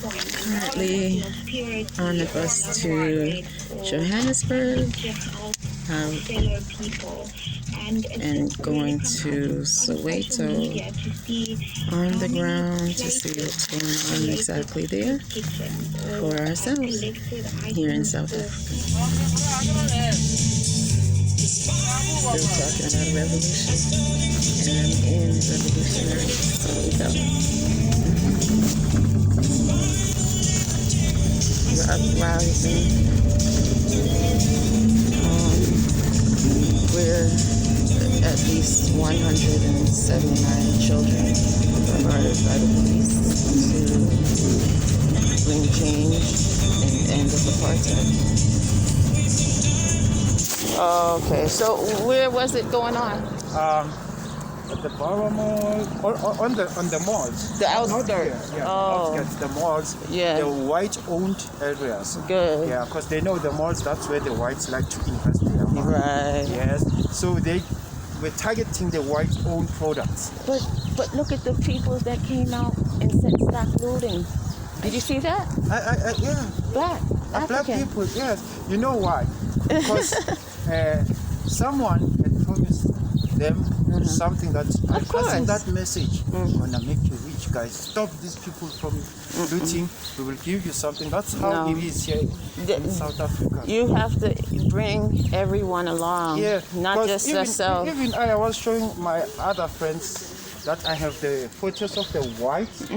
Currently on the bus to Johannesburg and going to Soweto on the ground to see what's going on exactly there for ourselves here in South Africa. Still talking about revolution, and I'm in revolutionary Soweto. We're uprising. Where at least 179 children were murdered by the police to bring change and end of apartheid. Okay, so where was it going on? At the Borough Mall, on the malls. The outskirts. Outskirts, the malls. Yeah. The white-owned areas. Good. Yeah, because they know the malls. That's where the whites like to invest their money. Right. Yes. So they were targeting the white-owned products. But look at the people that came out and said stop looting. Did you see that? Yeah. Black. Black African. people. Yes. You know why? Because someone had promised them something that by passing that message, gonna make you rich, guys. Stop these people from looting. We will give you something. That's how it is here in South Africa. You have to bring everyone along, not just yourself. Even I was showing my other friends that I have the photos of the whites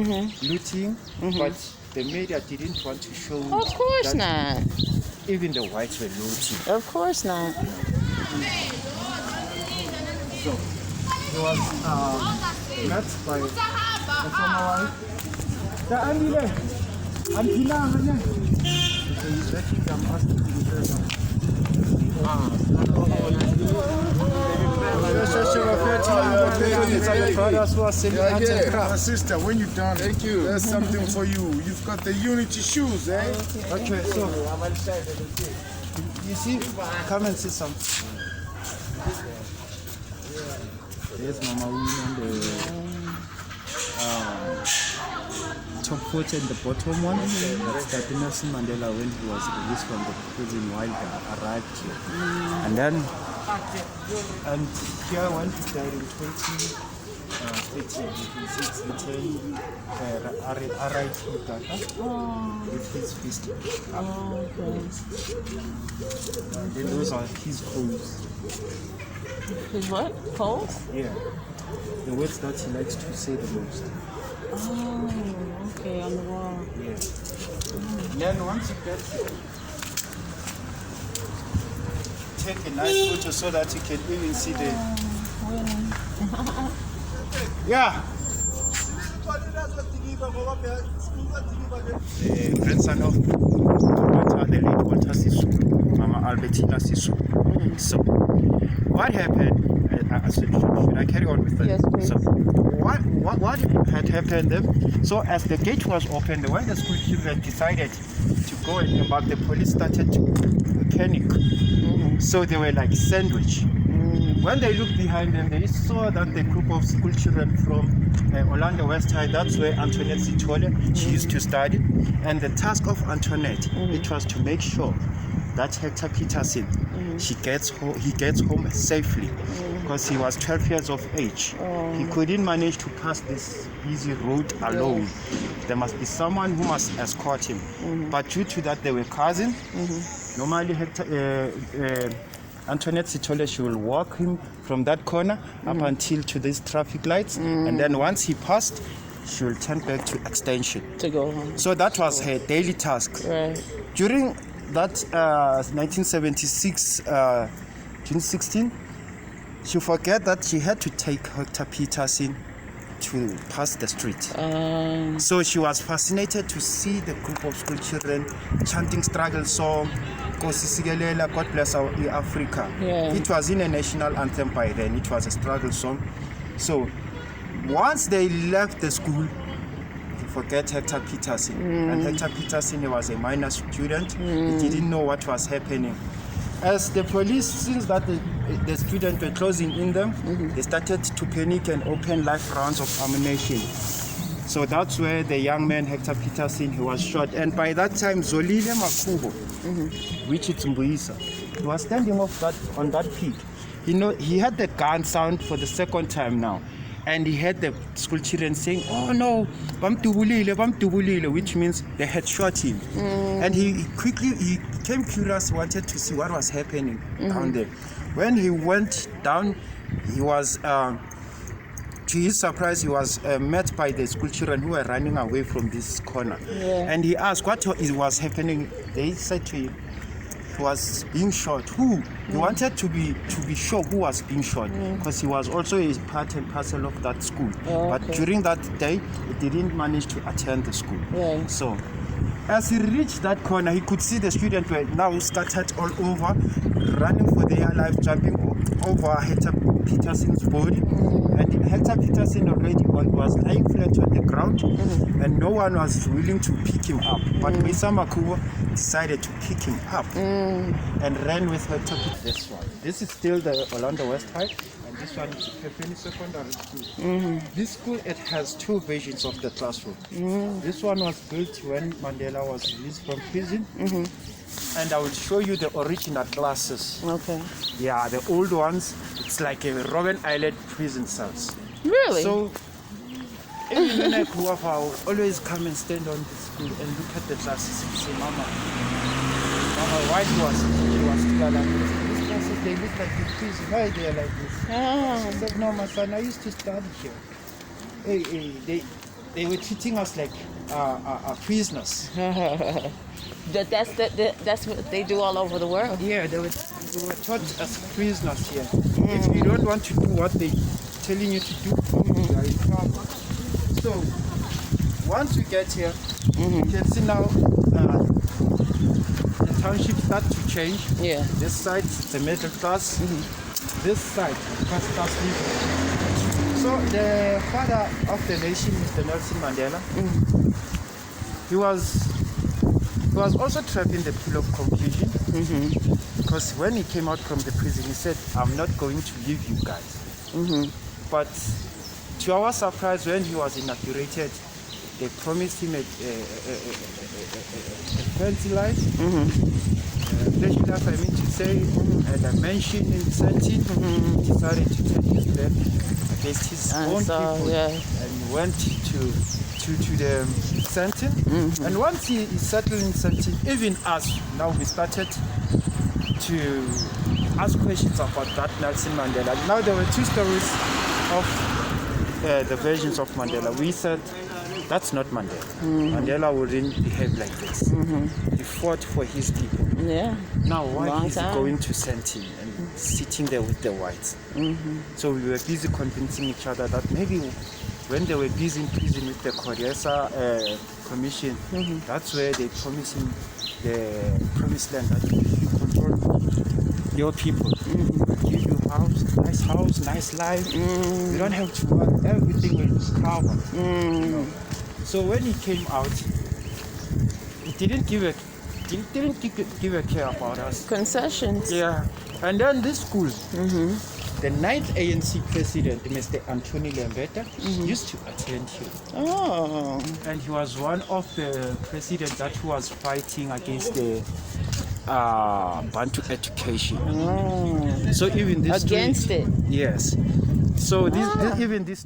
looting, but the media didn't want to show. Of course that not. Even the whites were looting. Of course not. So it was met by the former wife. The ambulance. I'm so he's waiting. I'm asking to be My sister, when you're done, thank you. There's something for you. You've got the Unity shoes, eh? Okay, so you see, come and see some. There's Mama Win on the top photo and the bottom one. That's that Nelson Mandela when he was released from the prison while he arrived here. And then, and here when he died in 2018, you can see it's written R.I.P. Kaka with his fist. Then those are his poems. His what? Poles? Yeah. The words that he likes to say the most. Oh, okay, on the wall. Yeah. Then once you get take a nice photo so that you can even see the yeah. The grandson of the late Walter Sisulu, Mama Albertina Sisulu. So what happened? Should I carry on with that? Yes, please. So what had happened then? So as the gate was opened, when the school children decided to go and embark, the police started to panic. So they were like sandwiched. When they looked behind them, they saw that the group of school children from Orlando West High, that's where Antoinette Sithole, she used to study. And the task of Antoinette, it was to make sure that Hector Peterson, he gets home safely, because he was 12 years of age. He couldn't manage to pass this busy road alone. There must be someone who must escort him. But due to that, they were cousins. Normally, Antoinette Sithole, she will walk him from that corner up until to these traffic lights, and then once he passed, she will turn back to extension To go home. So that was her daily task. Right. During that 1976, 2016, she forgot that she had to take Hector Peterson to pass the street. So she was fascinated to see the group of school children chanting struggle song, Nkosi Sikelel, God bless our Africa. Yeah. It was in a national anthem by then. It was a struggle song. So once they left the school, they forget Hector Peterson. And Hector Peterson, he was a minor student. He didn't know what was happening. As the police, since that the students were closing in them, they started to panic and open live rounds of ammunition. So that's where the young man Hector Peterson, he was shot. And by that time, Zolile Makubo, which is Mbuisa, he was standing on that peak. He had the gun sound for the second time now. And he heard the school children saying, "Oh no, bamtubulile," which means they had shot him. And he became curious, wanted to see what was happening down there. When he went down, he was, to his surprise, he was met by the school children who were running away from this corner. And he asked what was happening. They said to him, he was being shot. Who? He wanted to be sure who was being shot, because he was also a part and parcel of that school. But during that day, he didn't manage to attend the school. So as he reached that corner, he could see the students were now scattered all over, running for their life, jumping over Hector Peterson's body. And Hector Peterson already was lying flat on the ground, and no one was willing to pick him up. But Misa Makubo decided to pick him up and ran with Hector Peterson. This one. This is still the Orlando West High, and this one is the Pepini Secondary School. This school, it has two versions of the classroom. This one was built when Mandela was released from prison. And I will show you the original classes. Okay. Yeah, the old ones, it's like a Robben Island prison cells. Really? So, even when I grew up, I would always come and stand on the school and look at the classes and say, Mama, why she was still alive? These classes, they look like the prison. Why they are like this? She said, no, my son, I used to study here. They were treating us like prisoners. That's what they do all over the world. Yeah, they were taught as prisoners here. If you don't want to do what they're telling you to do, you are in trouble. So, once we get here, you can see now the township start to change. Yeah. This side is the middle class. This side, first class living. So, the father of the nation, Mr. Nelson Mandela, he was also trapped in the pool of confusion, because when he came out from the prison, he said, I'm not going to leave you guys. But to our surprise, when he was inaugurated, they promised him a fancy life, pleasure life, I mean to say, and a mansion in Santin. He decided to turn his back against his own people and went to the Santin. And once he settled in Santin, even us, now we started to ask questions about that Nelson Mandela. Now there were two stories of the versions of Mandela. We said, that's not Mandela. Mandela wouldn't behave like this. He fought for his people. Yeah. Now why is he going to Santin and sitting there with the whites? So we were busy convincing each other that maybe when they were busy in prison with the Coriesa Commission, that's where they promised him the promised land, that you control your people. Give you house, nice life. You don't have to work, everything will be covered. You know? So when he came out, he didn't give a care about us. Concessions. Yeah. And then this school, the 9th ANC president, Mr. Anthony Lembeta, used to attend here. Oh. And he was one of the presidents that was fighting against the Bantu education. So even this Against it. Yes. So even this